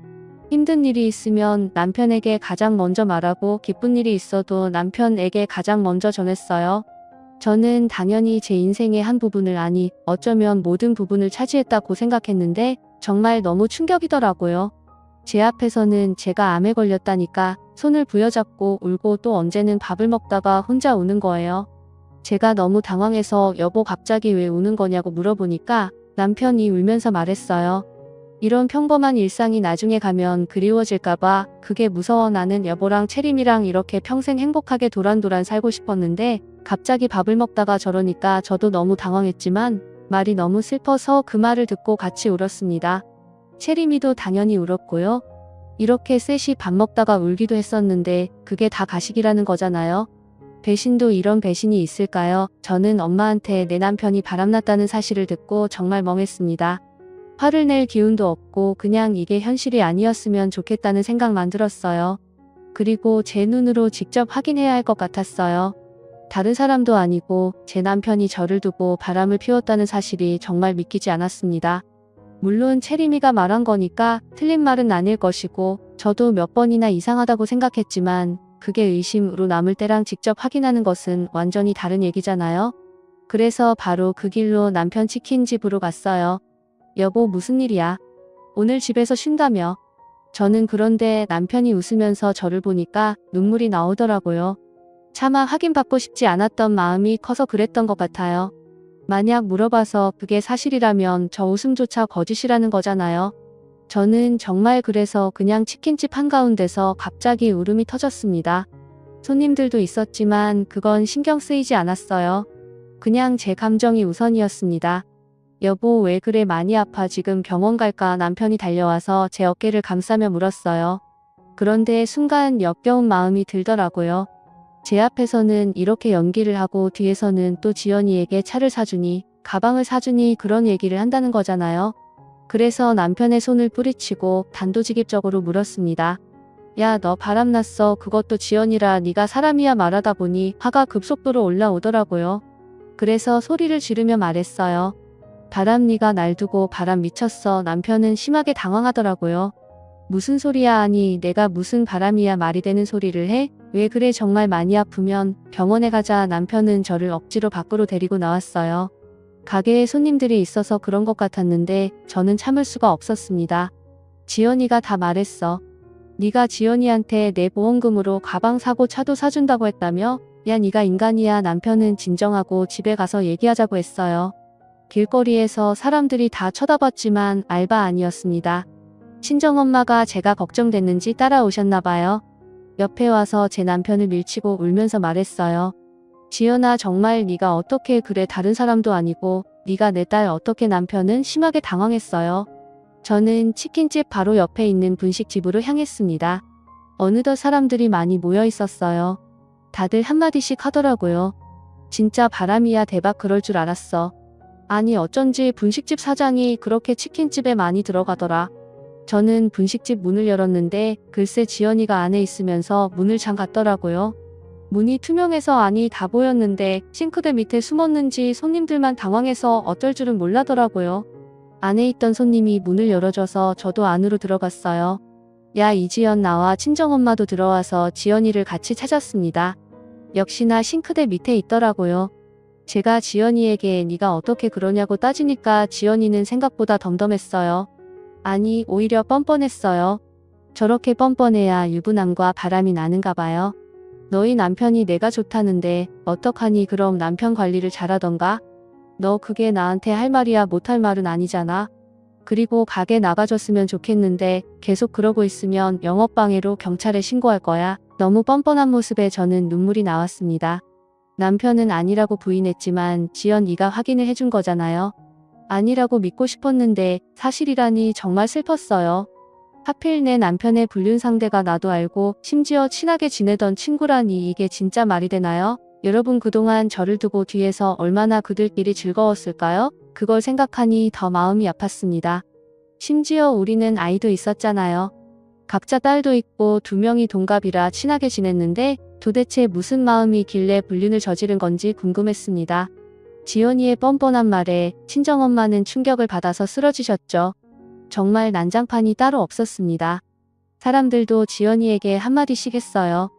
힘든 일이 있으면 남편에게 가장 먼저 말하고 기쁜 일이 있어도 남편에게 가장 먼저 전했어요. 저는 당연히 제 인생의 한 부분을 아니 어쩌면 모든 부분을 차지했다고 생각했는데 정말 너무 충격이더라고요. 제 앞에서는 제가 암에 걸렸다니까 손을 부여잡고 울고 또 언제는 밥을 먹다가 혼자 우는 거예요. 제가 너무 당황해서 여보 갑자기 왜 우는 거냐고 물어보니까 남편이 울면서 말했어요. 이런 평범한 일상이 나중에 가면 그리워질까봐 그게 무서워. 나는 여보랑 채림이랑 이렇게 평생 행복하게 도란도란 살고 싶었는데 갑자기 밥을 먹다가 저러니까 저도 너무 당황했지만 말이 너무 슬퍼서 그 말을 듣고 같이 울었습니다. 채림이도 당연히 울었고요. 이렇게 셋이 밥 먹다가 울기도 했었는데 그게 다 가식이라는 거잖아요. 배신도 이런 배신이 있을까요? 저는 엄마한테 내 남편이 바람났다는 사실을 듣고 정말 멍했습니다. 화를 낼 기운도 없고 그냥 이게 현실이 아니었으면 좋겠다는 생각만 들었어요. 그리고 제 눈으로 직접 확인해야 할 것 같았어요. 다른 사람도 아니고 제 남편이 저를 두고 바람을 피웠다는 사실이 정말 믿기지 않았습니다. 물론 채림이가 말한 거니까 틀린 말은 아닐 것이고 저도 몇 번이나 이상하다고 생각했지만 그게 의심으로 남을 때랑 직접 확인하는 것은 완전히 다른 얘기잖아요. 그래서 바로 그 길로 남편 치킨집으로 갔어요. 여보 무슨 일이야? 오늘 집에서 쉰다며? 저는 그런데 남편이 웃으면서 저를 보니까 눈물이 나오더라고요. 차마 확인받고 싶지 않았던 마음이 커서 그랬던 것 같아요. 만약 물어봐서 그게 사실이라면 저 웃음조차 거짓이라는 거잖아요. 저는 정말 그래서 그냥 치킨집 한가운데서 갑자기 울음이 터졌습니다. 손님들도 있었지만 그건 신경 쓰이지 않았어요. 그냥 제 감정이 우선이었습니다. 여보 왜 그래 많이 아파 지금 병원 갈까 남편이 달려와서 제 어깨를 감싸며 물었어요. 그런데 순간 역겨운 마음이 들더라고요. 제 앞에서는 이렇게 연기를 하고 뒤에서는 또 지연이에게 차를 사주니 가방을 사주니 그런 얘기를 한다는 거잖아요. 그래서 남편의 손을 뿌리치고 단도직입적으로 물었습니다. 야 너 바람났어. 그것도 지연이라 네가 사람이야. 말하다 보니 화가 급속도로 올라오더라고요. 그래서 소리를 지르며 말했어요. 바람 네가 날 두고 바람 미쳤어. 남편은 심하게 당황하더라고요. 무슨 소리야. 아니 내가 무슨 바람이야 말이 되는 소리를 해? 왜 그래 정말 많이 아프면 병원에 가자. 남편은 저를 억지로 밖으로 데리고 나왔어요. 가게에 손님들이 있어서 그런 것 같았는데 저는 참을 수가 없었습니다. 지연이가 다 말했어. 네가 지연이한테 내 보험금으로 가방 사고 차도 사준다고 했다며? 야 네가 인간이야. 남편은 진정하고 집에 가서 얘기하자고 했어요. 길거리에서 사람들이 다 쳐다봤지만 알바 아니었습니다. 친정엄마가 제가 걱정됐는지 따라오셨나 봐요. 옆에 와서 제 남편을 밀치고 울면서 말했어요. 지연아 정말 네가 어떻게 그래. 다른 사람도 아니고 네가 내 딸 어떻게. 남편은 심하게 당황했어요. 저는 치킨집 바로 옆에 있는 분식집으로 향했습니다. 어느덧 사람들이 많이 모여 있었어요. 다들 한마디씩 하더라고요. 진짜 바람이야. 대박. 그럴 줄 알았어. 아니 어쩐지 분식집 사장이 그렇게 치킨집에 많이 들어가더라. 저는 분식집 문을 열었는데 글쎄 지연이가 안에 있으면서 문을 잠갔더라고요. 문이 투명해서 안이 다 보였는데 싱크대 밑에 숨었는지 손님들만 당황해서 어쩔 줄은 몰라더라고요. 안에 있던 손님이 문을 열어줘서 저도 안으로 들어갔어요. 야, 이지연, 나와. 친정엄마도 들어와서 지연이를 같이 찾았습니다. 역시나 싱크대 밑에 있더라고요. 제가 지연이에게 네가 어떻게 그러냐고 따지니까 지연이는 생각보다 덤덤했어요. 아니, 오히려 뻔뻔했어요. 저렇게 뻔뻔해야 유부남과 바람이 나는가 봐요. 너희 남편이 내가 좋다는데 어떡하니? 그럼 남편 관리를 잘하던가? 너 그게 나한테 할 말이야. 못할 말은 아니잖아. 그리고 가게 나가줬으면 좋겠는데 계속 그러고 있으면 영업방해로 경찰에 신고할 거야. 너무 뻔뻔한 모습에 저는 눈물이 나왔습니다. 남편은 아니라고 부인했지만 지연, 네가 확인을 해준 거잖아요. 아니라고 믿고 싶었는데 사실이라니 정말 슬펐어요. 하필 내 남편의 불륜 상대가 나도 알고 심지어 친하게 지내던 친구라니 이게 진짜 말이 되나요? 여러분, 그동안 저를 두고 뒤에서 얼마나 그들끼리 즐거웠을까요? 그걸 생각하니 더 마음이 아팠습니다. 심지어 우리는 아이도 있었잖아요. 각자 딸도 있고 2명이 동갑이라 친하게 지냈는데 도대체 무슨 마음이 길래 불륜을 저지른 건지 궁금했습니다. 지연이의 뻔뻔한 말에 친정엄마는 충격을 받아서 쓰러지셨죠. 정말 난장판이 따로 없었습니다. 사람들도 지연이에게 한마디씩 했어요.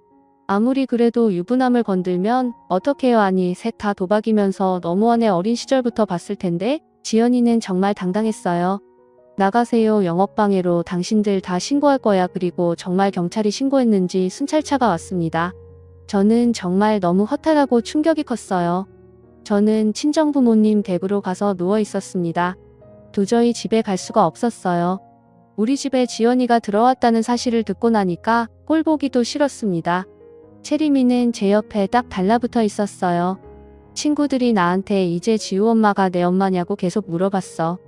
아무리 그래도 유부남을 건들면 어떡해요? 아니, 셋 다 도박이면서 너무하네. 어린 시절부터 봤을 텐데. 지연이는 정말 당당했어요. 나가세요. 영업방해로 당신들 다 신고할 거야. 그리고 정말 경찰이 신고했는지 순찰차가 왔습니다. 저는 정말 너무 허탈하고 충격이 컸어요. 저는 친정부모님 댁으로 가서 누워 있었습니다. 도저히 집에 갈 수가 없었어요. 우리 집에 지연이가 들어왔다는 사실을 듣고 나니까 꼴 보기도 싫었습니다. 채림이는 제 옆에 딱 달라붙어 있었어요. 친구들이 나한테 이제 지우 엄마가 내 엄마냐고 계속 물어봤어.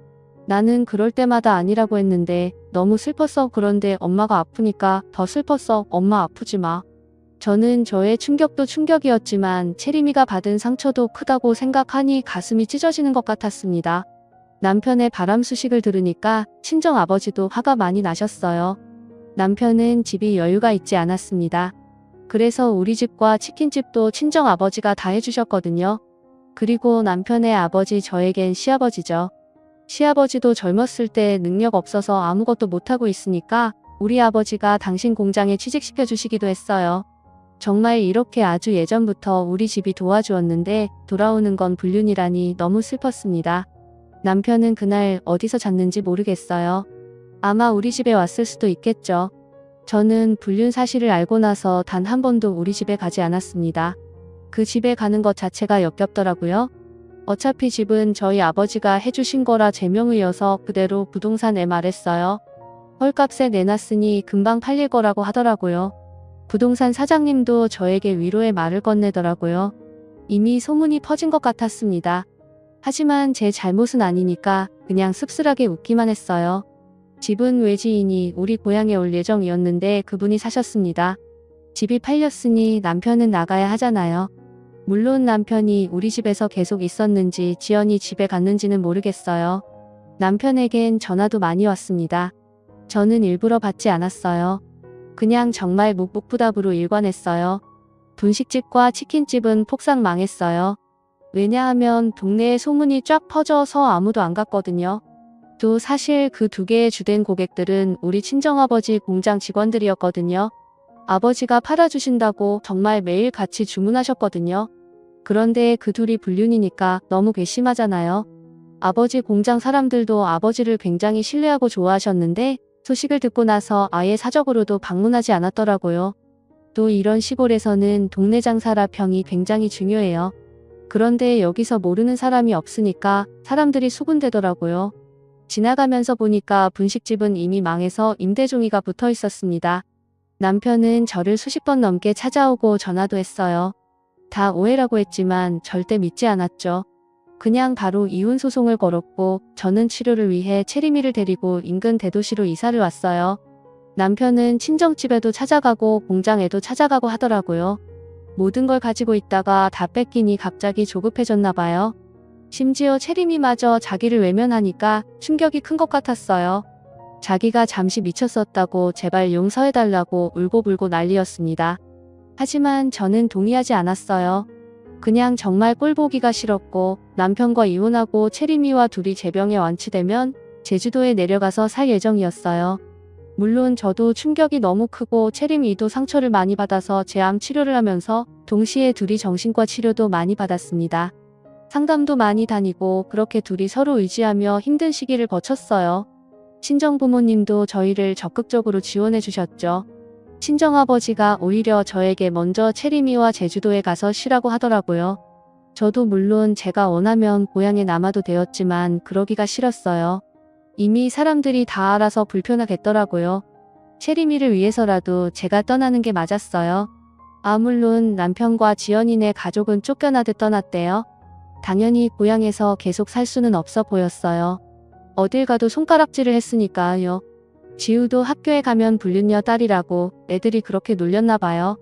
나는 그럴 때마다 아니라고 했는데 너무 슬펐어. 그런데 엄마가 아프니까 더 슬펐어. 엄마 아프지 마. 저는 저의 충격도 충격이었지만 채림이가 받은 상처도 크다고 생각하니 가슴이 찢어지는 것 같았습니다. 남편의 바람 소식을 들으니까 친정아버지도 화가 많이 나셨어요. 남편은 집이 여유가 있지 않았습니다. 그래서 우리 집과 치킨집도 친정아버지가 다 해주셨거든요. 그리고 남편의 아버지, 저에겐 시아버지죠. 시아버지도 젊었을 때 능력 없어서 아무것도 못하고 있으니까 우리 아버지가 당신 공장에 취직시켜 주시기도 했어요. 정말 이렇게 아주 예전부터 우리 집이 도와주었는데 돌아오는 건 불륜이라니 너무 슬펐습니다. 남편은 그날 어디서 잤는지 모르겠어요. 아마 우리 집에 왔을 수도 있겠죠. 저는 불륜 사실을 알고 나서 단 한 번도 우리 집에 가지 않았습니다. 그 집에 가는 것 자체가 역겹더라고요. 어차피 집은 저희 아버지가 해주신 거라 제 명의여서 그대로 부동산에 말했어요. 헐값에 내놨으니 금방 팔릴 거라고 하더라고요. 부동산 사장님도 저에게 위로의 말을 건네더라고요. 이미 소문이 퍼진 것 같았습니다. 하지만 제 잘못은 아니니까 그냥 씁쓸하게 웃기만 했어요. 집은 외지인이 우리 고향에 올 예정이었는데 그분이 사셨습니다. 집이 팔렸으니 남편은 나가야 하잖아요. 물론 남편이 우리 집에서 계속 있었는지 지연이 집에 갔는지는 모르겠어요. 남편에겐 전화도 많이 왔습니다. 저는 일부러 받지 않았어요. 그냥 정말 묵묵부답으로 일관했어요. 분식집과 치킨집은 폭삭 망했어요. 왜냐하면 동네에 소문이 쫙 퍼져서 아무도 안 갔거든요. 또 사실 그 2개의 주된 고객들은 우리 친정아버지 공장 직원들이었거든요. 아버지가 팔아주신다고 정말 매일 같이 주문하셨거든요. 그런데 그 둘이 불륜이니까 너무 괘씸하잖아요. 아버지 공장 사람들도 아버지를 굉장히 신뢰하고 좋아하셨는데 소식을 듣고 나서 아예 사적으로도 방문하지 않았더라고요. 또 이런 시골에서는 동네 장사라 평이 굉장히 중요해요. 그런데 여기서 모르는 사람이 없으니까 사람들이 수군대더라고요. 지나가면서 보니까 분식집은 이미 망해서 임대종이가 붙어 있었습니다. 남편은 저를 수십 번 넘게 찾아오고 전화도 했어요. 다 오해라고 했지만 절대 믿지 않았죠. 그냥 바로 이혼 소송을 걸었고 저는 치료를 위해 채림이를 데리고 인근 대도시로 이사를 왔어요. 남편은 친정집에도 찾아가고 공장에도 찾아가고 하더라고요. 모든 걸 가지고 있다가 다 뺏기니 갑자기 조급해졌나 봐요. 심지어 채림이마저 자기를 외면하니까 충격이 큰 것 같았어요. 자기가 잠시 미쳤었다고 제발 용서해달라고 울고불고 난리였습니다. 하지만 저는 동의하지 않았어요. 그냥 정말 꼴보기가 싫었고 남편과 이혼하고 채림이와 둘이 제병에 완치되면 제주도에 내려가서 살 예정이었어요. 물론 저도 충격이 너무 크고 체림이도 상처를 많이 받아서 제암 치료를 하면서 동시에 둘이 정신과 치료도 많이 받았습니다. 상담도 많이 다니고 그렇게 둘이 서로 의지하며 힘든 시기를 거쳤어요. 친정부모님도 저희를 적극적으로 지원해 주셨죠. 친정아버지가 오히려 저에게 먼저 체림이와 제주도에 가서 쉬라고 하더라고요. 저도 물론 제가 원하면 고향에 남아도 되었지만 그러기가 싫었어요. 이미 사람들이 다 알아서 불편하겠더라고요. 체림이를 위해서라도 제가 떠나는 게 맞았어요. 물론 남편과 지연이네 가족은 쫓겨나듯 떠났대요. 당연히 고향에서 계속 살 수는 없어 보였어요. 어딜 가도 손가락질을 했으니까요. 지우도 학교에 가면 불륜녀 딸이라고 애들이 그렇게 놀렸나 봐요.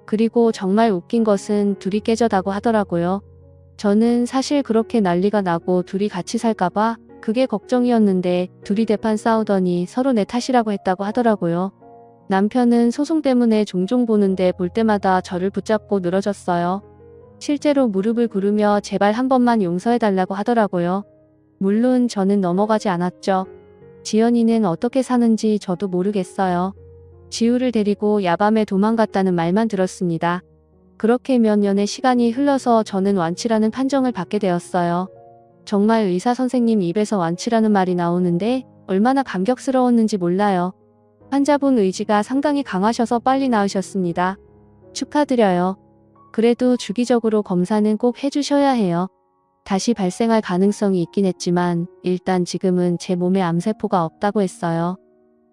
그리고 정말 웃긴 것은 둘이 깨져다고 하더라고요. 저는 사실 그렇게 난리가 나고 둘이 같이 살까봐 그게 걱정이었는데 둘이 대판 싸우더니 서로 내 탓이라고 했다고 하더라고요. 남편은 소송 때문에 종종 보는데 볼 때마다 저를 붙잡고 늘어졌어요. 실제로 무릎을 꿇으며 제발 한 번만 용서해달라고 하더라고요. 물론 저는 넘어가지 않았죠. 지연이는 어떻게 사는지 저도 모르겠어요. 지우를 데리고 야밤에 도망갔다는 말만 들었습니다. 그렇게 몇 년의 시간이 흘러서 저는 완치라는 판정을 받게 되었어요. 정말 의사 선생님 입에서 완치라는 말이 나오는데 얼마나 감격스러웠는지 몰라요. 환자분 의지가 상당히 강하셔서 빨리 나으셨습니다. 축하드려요. 그래도 주기적으로 검사는 꼭 해주셔야 해요. 다시 발생할 가능성이 있긴 했지만 일단 지금은 제 몸에 암세포가 없다고 했어요.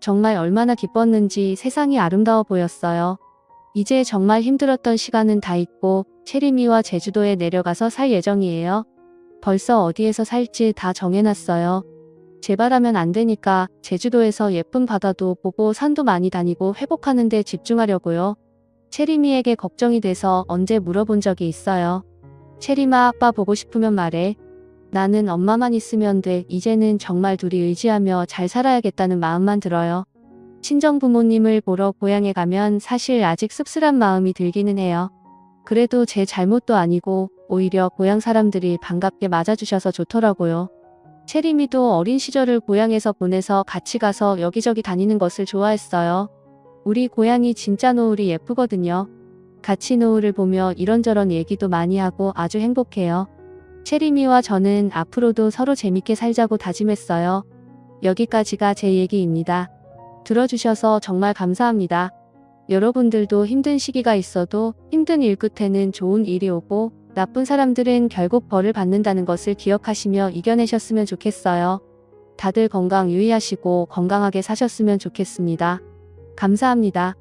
정말 얼마나 기뻤는지 세상이 아름다워 보였어요. 이제 정말 힘들었던 시간은 다 잊고 체림이와 제주도에 내려가서 살 예정이에요. 벌써 어디에서 살지 다 정해놨어요. 제발하면 안 되니까 제주도에서 예쁜 바다도 보고 산도 많이 다니고 회복하는 데 집중하려고요. 체림이에게 걱정이 돼서 언제 물어본 적이 있어요. 체림아, 아빠 보고 싶으면 말해. 나는 엄마만 있으면 돼. 이제는 정말 둘이 의지하며 잘 살아야겠다는 마음만 들어요. 친정부모님을 보러 고향에 가면 사실 아직 씁쓸한 마음이 들기는 해요. 그래도 제 잘못도 아니고 오히려 고향 사람들이 반갑게 맞아주셔서 좋더라고요. 체림이도 어린 시절을 고향에서 보내서 같이 가서 여기저기 다니는 것을 좋아했어요. 우리 고향이 진짜 노을이 예쁘거든요. 같이 노을을 보며 이런저런 얘기도 많이 하고 아주 행복해요. 체림이와 저는 앞으로도 서로 재밌게 살자고 다짐했어요. 여기까지가 제 얘기입니다. 들어주셔서 정말 감사합니다. 여러분들도 힘든 시기가 있어도 힘든 일 끝에는 좋은 일이 오고 나쁜 사람들은 결국 벌을 받는다는 것을 기억하시며 이겨내셨으면 좋겠어요. 다들 건강 유의하시고 건강하게 사셨으면 좋겠습니다. 감사합니다.